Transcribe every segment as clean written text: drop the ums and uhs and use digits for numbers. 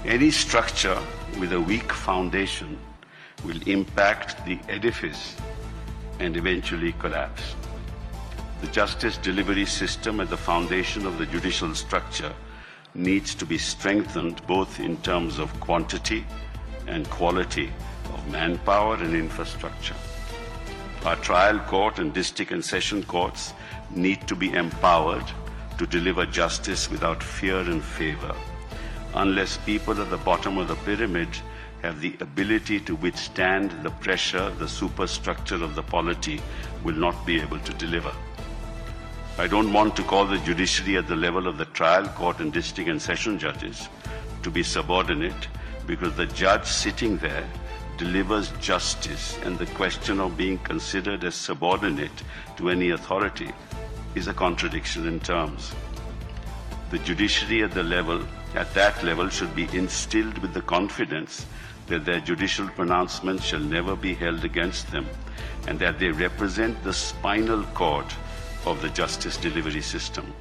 Any structure with a weak foundation will impact the edifice and eventually collapse. The justice delivery system at the foundation of the judicial structure needs to be strengthened both in terms of quantity and quality of manpower and infrastructure. Our trial court and district and session courts need to be empowered to deliver justice without fear and favor. Unless people at the bottom of the pyramid have the ability to withstand the pressure, the superstructure of the polity will not be able to deliver. I don't want to call the judiciary at the level of the trial court and district and session judges to be subordinate, because the judge sitting there delivers justice, and the question of being considered as subordinate to any authority is a contradiction in terms. The judiciary at that level should be instilled with the confidence that their judicial pronouncements shall never be held against them, and that they represent the spinal cord of the justice delivery system.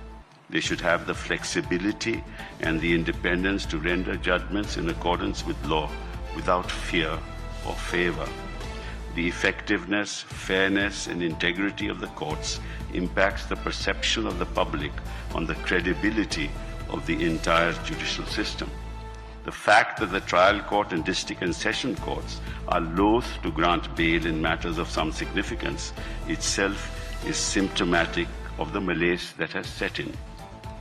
They should have the flexibility and the independence to render judgments in accordance with law without fear or favor. The effectiveness, fairness, and integrity of the courts impacts the perception of the public on the credibility of the entire judicial system. The fact that the trial court and district and session courts are loath to grant bail in matters of some significance itself is symptomatic of the malaise that has set in.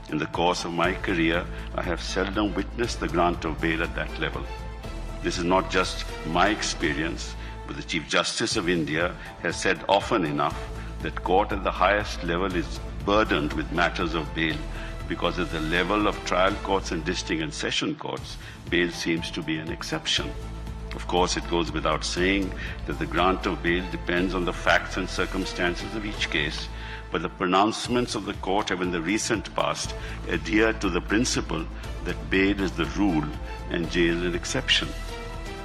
In the course of my career, I have seldom witnessed the grant of bail at that level. This is not just my experience, but the Chief Justice of India has said often enough that court at the highest level is burdened with matters of bail, because at the level of trial courts and district and session courts, bail seems to be an exception. Of course, it goes without saying that the grant of bail depends on the facts and circumstances of each case, but the pronouncements of the court have in the recent past adhered to the principle that bail is the rule and jail an exception.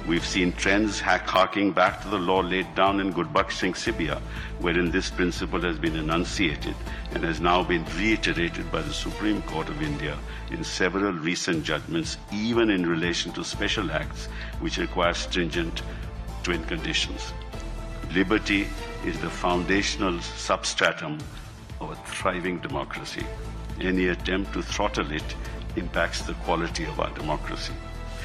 We've seen trends harking back to the law laid down in Gurbaksh Singh Sibia, wherein this principle has been enunciated and has now been reiterated by the Supreme Court of India in several recent judgments, even in relation to special acts which require stringent twin conditions. Liberty is the foundational substratum of a thriving democracy. Any attempt to throttle it impacts the quality of our democracy.